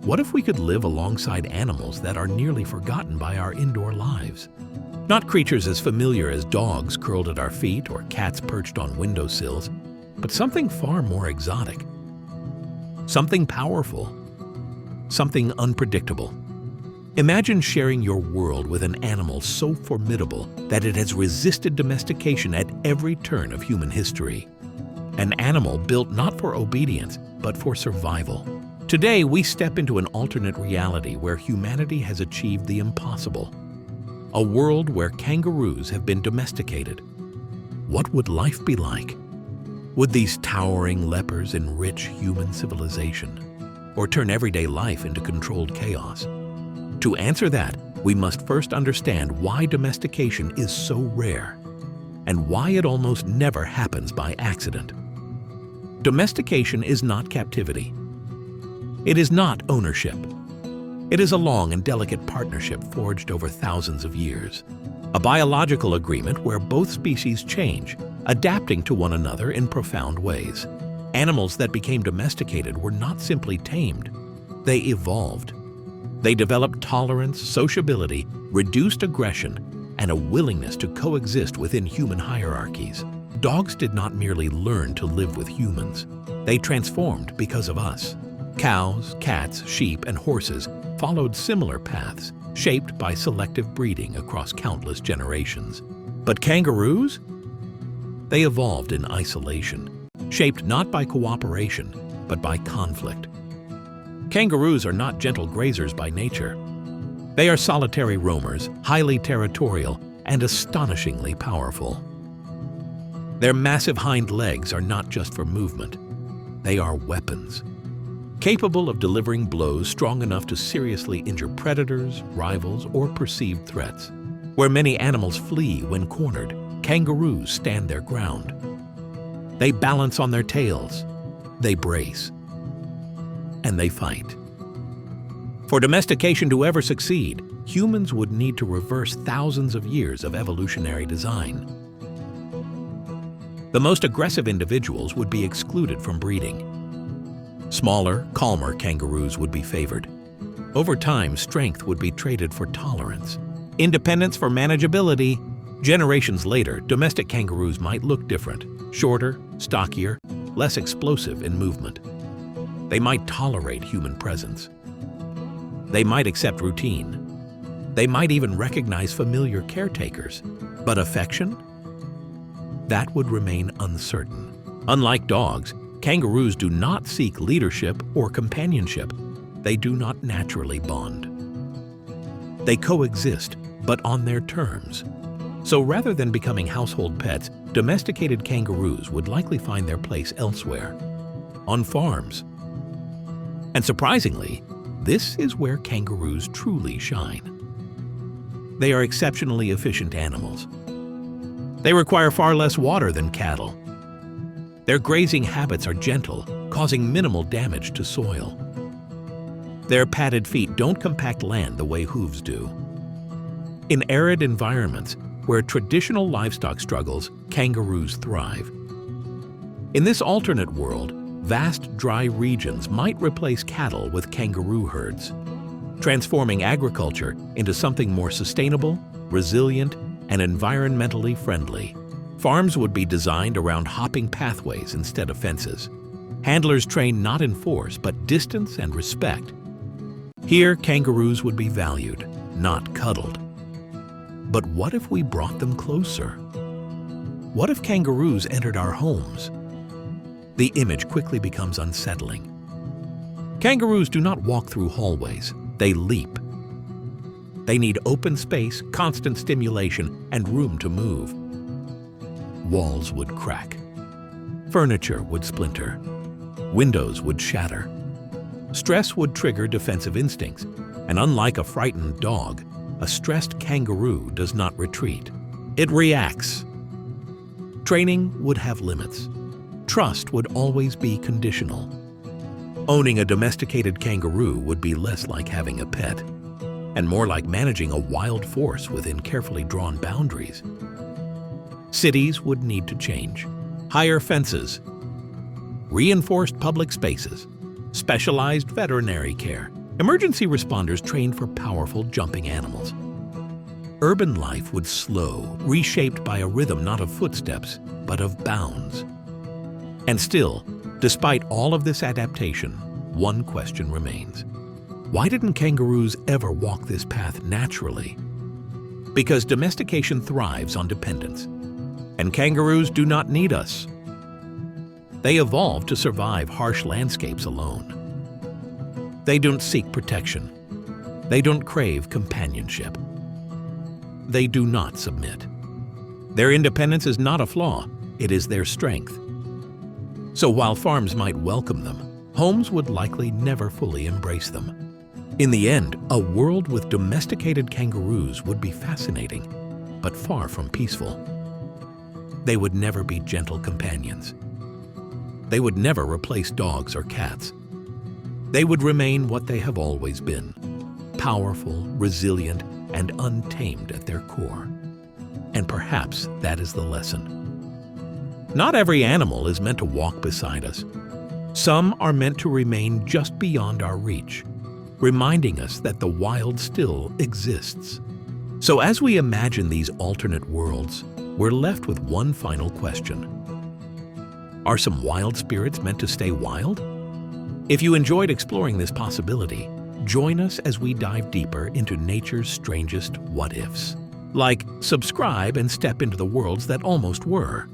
What if we could live alongside animals that are nearly forgotten by our indoor lives? Not creatures as familiar as dogs curled at our feet or cats perched on windowsills, but something far more exotic. Something powerful. Something unpredictable. Imagine sharing your world with an animal so formidable that it has resisted domestication at every turn of human history. An animal built not for obedience, but for survival. Today, we step into an alternate reality where humanity has achieved the impossible. A world where kangaroos have been domesticated. What would life be like? Would these towering lepers enrich human civilization, or turn everyday life into controlled chaos? To answer that, we must first understand why domestication is so rare, and why it almost never happens by accident. Domestication is not captivity. It is not ownership. It is a long and delicate partnership forged over thousands of years. A biological agreement where both species change, adapting to one another in profound ways. Animals that became domesticated were not simply tamed. They evolved. They developed tolerance, sociability, reduced aggression, and a willingness to coexist within human hierarchies. Dogs did not merely learn to live with humans. They transformed because of us. Cows, cats, sheep, and horses followed similar paths, shaped by selective breeding across countless generations. But kangaroos? They evolved in isolation, shaped not by cooperation, but by conflict. Kangaroos are not gentle grazers by nature. They are solitary roamers, highly territorial, and astonishingly powerful. Their massive hind legs are not just for movement. They are weapons, capable of delivering blows strong enough to seriously injure predators, rivals, or perceived threats. Where many animals flee when cornered, kangaroos stand their ground. They balance on their tails, they brace, and they fight. For domestication to ever succeed, humans would need to reverse thousands of years of evolutionary design. The most aggressive individuals would be excluded from breeding. Smaller, calmer kangaroos would be favored. Over time, strength would be traded for tolerance, independence for manageability. Generations later, domestic kangaroos might look different, shorter, stockier, less explosive in movement. They might tolerate human presence. They might accept routine. They might even recognize familiar caretakers. But affection? That would remain uncertain. Unlike dogs, kangaroos do not seek leadership or companionship. They do not naturally bond. They coexist, but on their terms. So rather than becoming household pets, domesticated kangaroos would likely find their place elsewhere, on farms. And surprisingly, this is where kangaroos truly shine. They are exceptionally efficient animals. They require far less water than cattle. Their grazing habits are gentle, causing minimal damage to soil. Their padded feet don't compact land the way hooves do. In arid environments where traditional livestock struggles, kangaroos thrive. In this alternate world, vast dry regions might replace cattle with kangaroo herds, transforming agriculture into something more sustainable, resilient, and environmentally friendly. Farms would be designed around hopping pathways instead of fences. Handlers trained not in force, but distance and respect. Here, kangaroos would be valued, not cuddled. But what if we brought them closer? What if kangaroos entered our homes? The image quickly becomes unsettling. Kangaroos do not walk through hallways, they leap. They need open space, constant stimulation, and room to move. Walls would crack. Furniture would splinter. Windows would shatter. Stress would trigger defensive instincts, and unlike a frightened dog, a stressed kangaroo does not retreat. It reacts. Training would have limits. Trust would always be conditional. Owning a domesticated kangaroo would be less like having a pet, and more like managing a wild force within carefully drawn boundaries. Cities would need to change. Higher fences, reinforced public spaces, specialized veterinary care, Emergency responders trained for powerful jumping animals. Urban life would slow, reshaped by a rhythm not of footsteps, but of bounds. And still, despite all of this adaptation, one question remains. Why didn't kangaroos ever walk this path naturally? Because domestication thrives on dependence, and kangaroos do not need us. They evolved to survive harsh landscapes alone. They don't seek protection. They don't crave companionship. They do not submit. Their independence is not a flaw, it is their strength. So while farms might welcome them, homes would likely never fully embrace them. In the end, a world with domesticated kangaroos would be fascinating, but far from peaceful. They would never be gentle companions. They would never replace dogs or cats. They would remain what they have always been, powerful, resilient, and untamed at their core. And perhaps that is the lesson. Not every animal is meant to walk beside us. Some are meant to remain just beyond our reach, reminding us that the wild still exists. So as we imagine these alternate worlds, we're left with one final question. Are some wild spirits meant to stay wild? If you enjoyed exploring this possibility, join us as we dive deeper into nature's strangest what-ifs. Like, subscribe and step into the worlds that almost were.